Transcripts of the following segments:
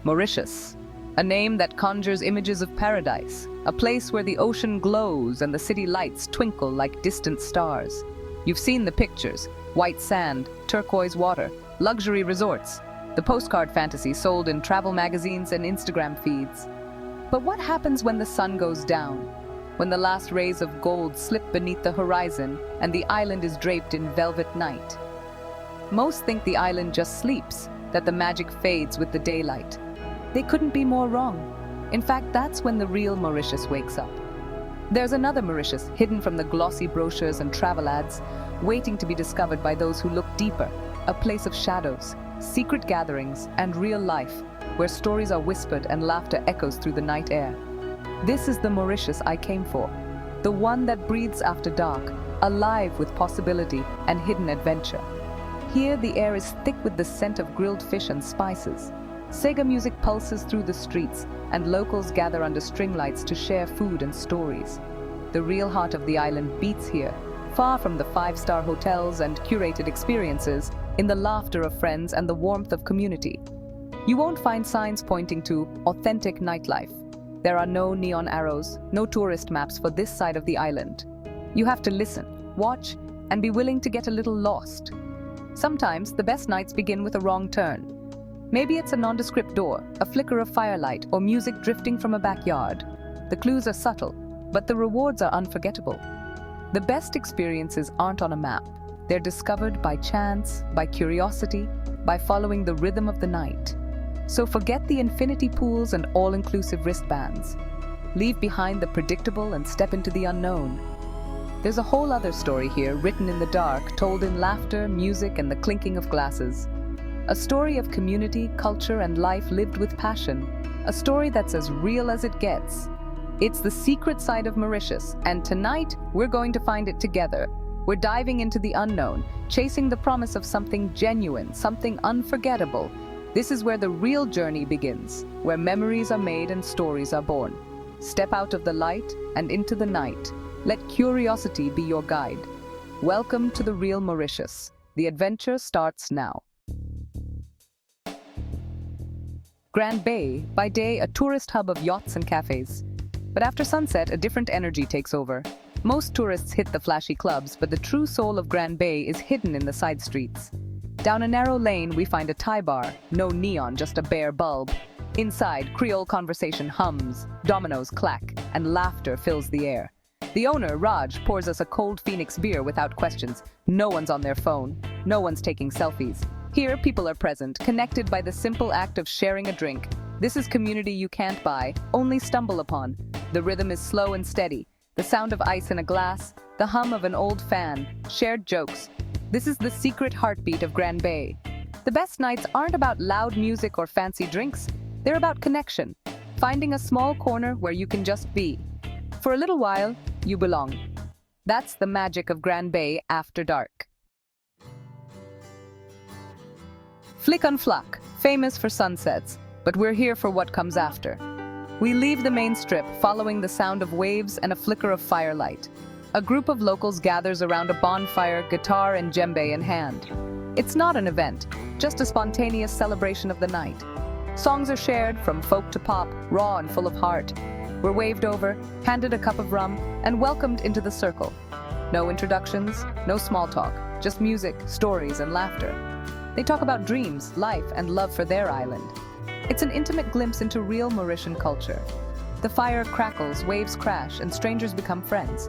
Mauritius, a name that conjures images of paradise, a place where the ocean glows and the city lights twinkle like distant stars. You've seen the pictures: white sand, turquoise water, luxury resorts, the postcard fantasy sold in travel magazines and Instagram feeds. But what happens when the sun goes down? When the last rays of gold slip beneath the horizon and the island is draped in velvet night? Most think the island just sleeps, that the magic fades with the daylight. They couldn't be more wrong. In fact, that's when the real Mauritius wakes up. There's another Mauritius, hidden from the glossy brochures and travel ads, waiting to be discovered by those who look deeper, a place of shadows, secret gatherings, and real life, where stories are whispered and laughter echoes through the night air. This is the Mauritius I came for, the one that breathes after dark, alive with possibility and hidden adventure. Here the air is thick with the scent of grilled fish and spices. Sega music pulses through the streets, and locals gather under string lights to share food and stories. The real heart of the island beats here, far from the five-star hotels and curated experiences, in the laughter of friends and the warmth of community. You won't find signs pointing to authentic nightlife. There are no neon arrows, no tourist maps for this side of the island. You have to listen, watch, and be willing to get a little lost. Sometimes the best nights begin with a wrong turn. Maybe it's a nondescript door, a flicker of firelight, or music drifting from a backyard. The clues are subtle, but the rewards are unforgettable. The best experiences aren't on a map. They're discovered by chance, by curiosity, by following the rhythm of the night. So forget the infinity pools and all-inclusive wristbands. Leave behind the predictable and step into the unknown. There's a whole other story here, written in the dark, told in laughter, music, and the clinking of glasses. A story of community, culture, and life lived with passion. A story that's as real as it gets. It's the secret side of Mauritius, and tonight we're going to find it together. We're diving into the unknown, chasing the promise of something genuine, something unforgettable. This is where the real journey begins, where memories are made and stories are born. Step out of the light and into the night. Let curiosity be your guide. Welcome to the real Mauritius. The adventure starts now. Grand Bay, by day a tourist hub of yachts and cafes. But after sunset, a different energy takes over. Most tourists hit the flashy clubs, but the true soul of Grand Bay is hidden in the side streets. Down a narrow lane, we find a Thai bar. No neon, just a bare bulb. Inside, Creole conversation hums, dominoes clack, and laughter fills the air. The owner, Raj, pours us a cold Phoenix beer without questions. No one's on their phone. No one's taking selfies. Here, people are present, connected by the simple act of sharing a drink. This is community you can't buy, only stumble upon. The rhythm is slow and steady. The sound of ice in a glass, the hum of an old fan, shared jokes. This is the secret heartbeat of Grand Bay. The best nights aren't about loud music or fancy drinks. They're about connection. Finding a small corner where you can just be. For a little while, you belong. That's the magic of Grand Bay after dark. Flic on Flac, famous for sunsets, but we're here for what comes after. We leave the main strip, following the sound of waves and a flicker of firelight. A group of locals gathers around a bonfire, guitar and djembe in hand. It's not an event, just a spontaneous celebration of the night. Songs are shared, from folk to pop, raw and full of heart. We're waved over, handed a cup of rum, and welcomed into the circle. No introductions, no small talk, just music, stories, and laughter. They talk about dreams, life, and love for their island. It's an intimate glimpse into real Mauritian culture. The fire crackles, waves crash, and strangers become friends.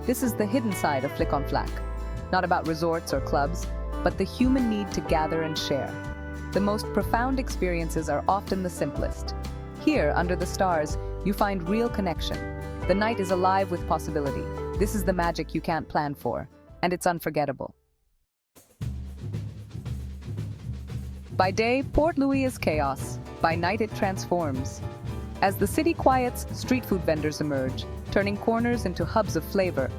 This is the hidden side of Flic on Flac. Not about resorts or clubs, but the human need to gather and share. The most profound experiences are often the simplest. Here, under the stars, you find real connection. The night is alive with possibility. This is the magic you can't plan for, and it's unforgettable. By day, Port Louis is chaos. By night, it transforms. As the city quiets, street food vendors emerge, turning corners into hubs of flavor.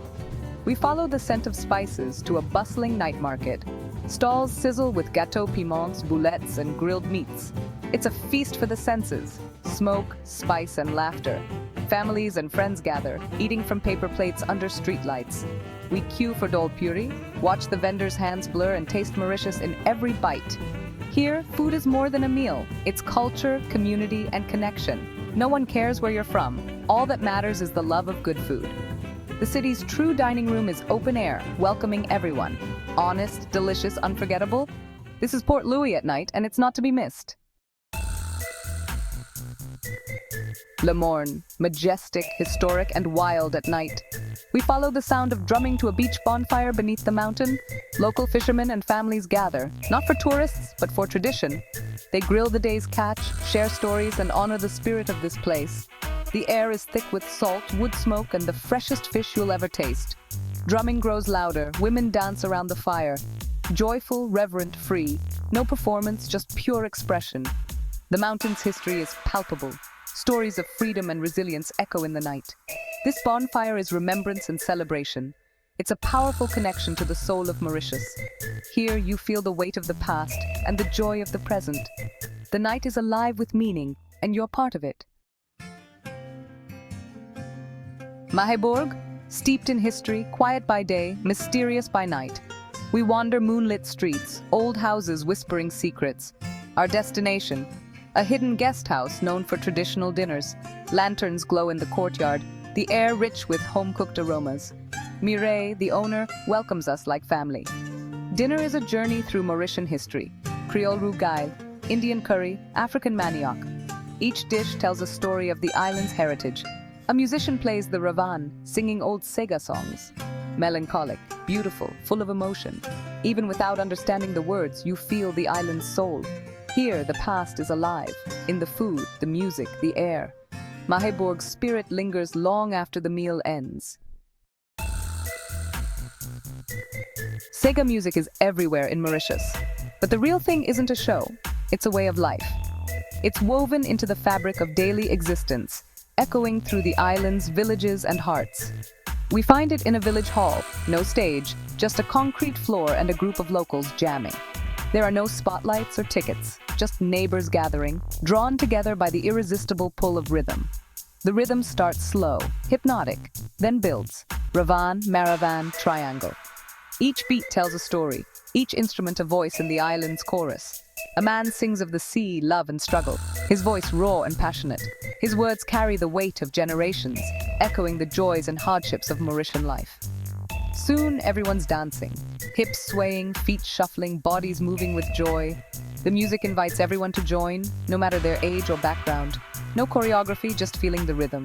We follow the scent of spices to a bustling night market. Stalls sizzle with gâteaux piments, boulettes, and grilled meats. It's a feast for the senses. Smoke, spice, and laughter. Families and friends gather, eating from paper plates under streetlights. We queue for dol puri, watch the vendors' hands blur, and taste Mauritius in every bite. Here, food is more than a meal. It's culture, community, and connection. No one cares where you're from. All that matters is the love of good food. The city's true dining room is open air, welcoming everyone. Honest, delicious, unforgettable. This is Port Louis at night, and it's not to be missed. Le Morne, majestic, historic, and wild at night. We follow the sound of drumming to a beach bonfire beneath the mountain. Local fishermen and families gather, not for tourists, but for tradition. They grill the day's catch, share stories, and honor the spirit of this place. The air is thick with salt, wood smoke, and the freshest fish you'll ever taste. Drumming grows louder, women dance around the fire. Joyful, reverent, free. No performance, just pure expression. The mountain's history is palpable. Stories of freedom and resilience echo in the night. This bonfire is remembrance and celebration. It's a powerful connection to the soul of Mauritius. Here you feel the weight of the past and the joy of the present. The night is alive with meaning, and you're part of it. Mahébourg, steeped in history, quiet by day, mysterious by night. We wander moonlit streets, old houses whispering secrets. Our destination, a hidden guest house known for traditional dinners. Lanterns glow in the courtyard, the air rich with home-cooked aromas. Mireille, the owner, welcomes us like family. Dinner is a journey through Mauritian history. Creole rougail, Indian curry, African manioc. Each dish tells a story of the island's heritage. A musician plays the ravan, singing old Sega songs. Melancholic, beautiful, full of emotion. Even without understanding the words, you feel the island's soul. Here, the past is alive, in the food, the music, the air. Mahébourg's spirit lingers long after the meal ends. Sega music is everywhere in Mauritius. But the real thing isn't a show, it's a way of life. It's woven into the fabric of daily existence, echoing through the island's villages and hearts. We find it in a village hall, no stage, just a concrete floor and a group of locals jamming. There are no spotlights or tickets, just neighbors gathering, drawn together by the irresistible pull of rhythm. The rhythm starts slow, hypnotic, then builds. Ravan, maravan, triangle. Each beat tells a story, each instrument a voice in the island's chorus. A man sings of the sea, love, and struggle, his voice raw and passionate. His words carry the weight of generations, echoing the joys and hardships of Mauritian life. Soon, everyone's dancing, hips swaying, feet shuffling, bodies moving with joy. The music invites everyone to join, no matter their age or background. No choreography, just feeling the rhythm.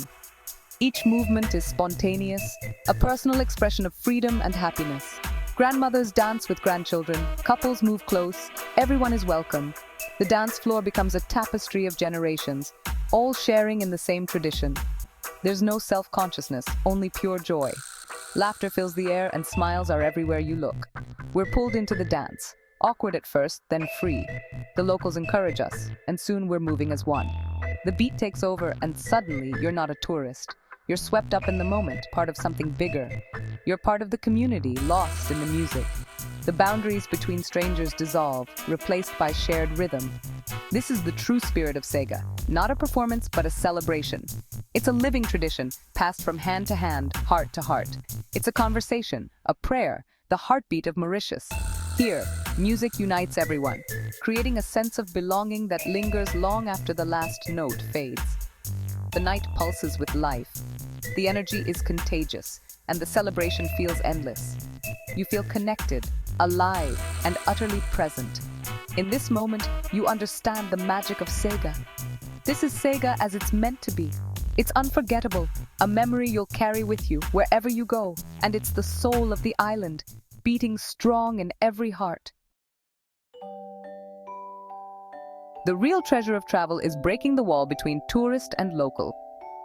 Each movement is spontaneous, a personal expression of freedom and happiness. Grandmothers dance with grandchildren, couples move close, everyone is welcome. The dance floor becomes a tapestry of generations, all sharing in the same tradition. There's no self-consciousness, only pure joy. Laughter fills the air and smiles are everywhere you look. We're pulled into the dance, awkward at first, then free. The locals encourage us, and soon we're moving as one. The beat takes over, and suddenly you're not a tourist. You're swept up in the moment, part of something bigger. You're part of the community, lost in the music. The boundaries between strangers dissolve, replaced by shared rhythm. This is the true spirit of Sega, not a performance but a celebration. It's a living tradition, passed from hand to hand, heart to heart. It's a conversation, a prayer, the heartbeat of Mauritius. Here, music unites everyone, creating a sense of belonging that lingers long after the last note fades. The night pulses with life. The energy is contagious, and the celebration feels endless. You feel connected, alive, and utterly present. In this moment, you understand the magic of Sega. This is Sega as it's meant to be. It's unforgettable, a memory you'll carry with you wherever you go, and it's the soul of the island, beating strong in every heart. The real treasure of travel is breaking the wall between tourist and local.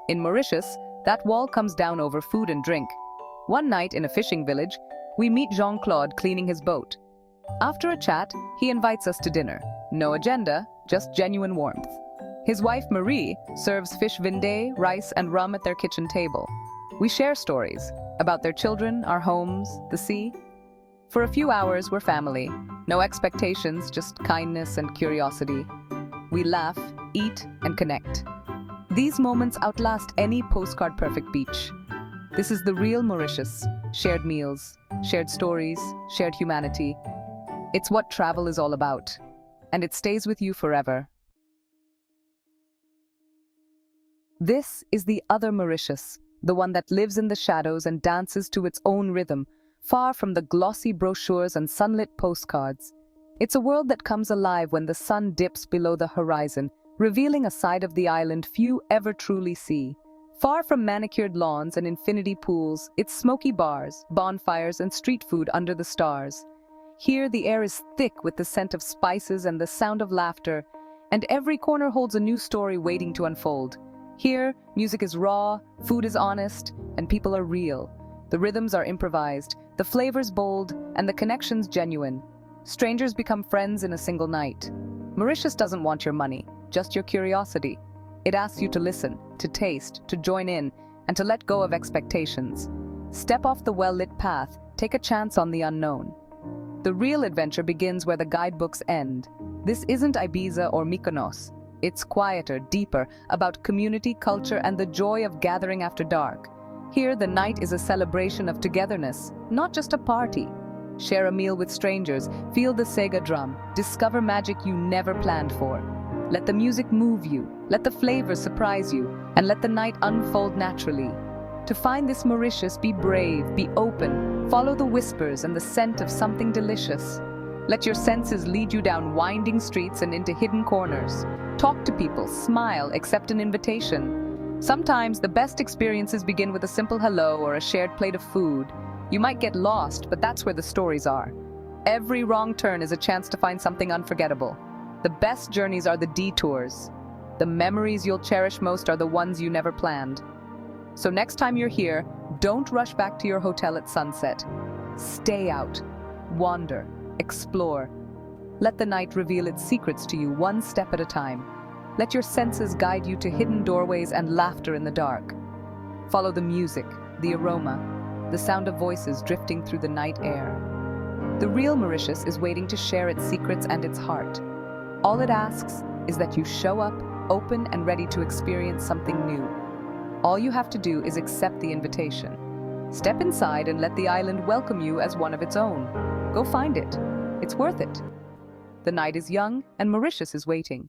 In Mauritius, that wall comes down over food and drink. One night in a fishing village, we meet Jean-Claude cleaning his boat. After a chat, he invites us to dinner. No agenda, just genuine warmth. His wife Marie serves fish vindé, rice, and rum at their kitchen table. We share stories about their children, our homes, the sea. For a few hours, we're family. No expectations, just kindness and curiosity. We laugh, eat, and connect. These moments outlast any postcard-perfect beach. This is the real Mauritius. Shared meals, shared stories, shared humanity. It's what travel is all about. and it stays with you forever. This is the other Mauritius, the one that lives in the shadows and dances to its own rhythm, far from the glossy brochures and sunlit postcards. It's a world that comes alive when the sun dips below the horizon, revealing a side of the island few ever truly see. Far from manicured lawns and infinity pools, it's smoky bars, bonfires, and street food under the stars. Here, the air is thick with the scent of spices and the sound of laughter, and every corner holds a new story waiting to unfold. Here, music is raw, food is honest, and people are real. The rhythms are improvised, the flavors bold, and the connections genuine. Strangers become friends in a single night. Mauritius doesn't want your money, just your curiosity. It asks you to listen, to taste, to join in, and to let go of expectations. Step off the well-lit path, take a chance on the unknown. The real adventure begins where the guidebooks end. This isn't Ibiza or Mykonos. It's quieter, deeper, about community, culture, and the joy of gathering after dark. Here, the night is a celebration of togetherness, not just a party. Share a meal with strangers, feel the Sega drum, discover magic you never planned for. Let the music move you, let the flavors surprise you, and let the night unfold naturally. To find this Mauritius, be brave, be open, follow the whispers and the scent of something delicious. Let your senses lead you down winding streets and into hidden corners. Talk to people, smile, accept an invitation. Sometimes the best experiences begin with a simple hello or a shared plate of food. You might get lost, but that's where the stories are. Every wrong turn is a chance to find something unforgettable. The best journeys are the detours. The memories you'll cherish most are the ones you never planned. So next time you're here, don't rush back to your hotel at sunset. Stay out, wander, explore. Let the night reveal its secrets to you one step at a time. Let your senses guide you to hidden doorways and laughter in the dark. Follow the music, the aroma, the sound of voices drifting through the night air. The real Mauritius is waiting to share its secrets and its heart. All it asks is that you show up, open and ready to experience something new. All you have to do is accept the invitation. Step inside and let the island welcome you as one of its own. Go find it. It's worth it. The night is young and Mauritius is waiting.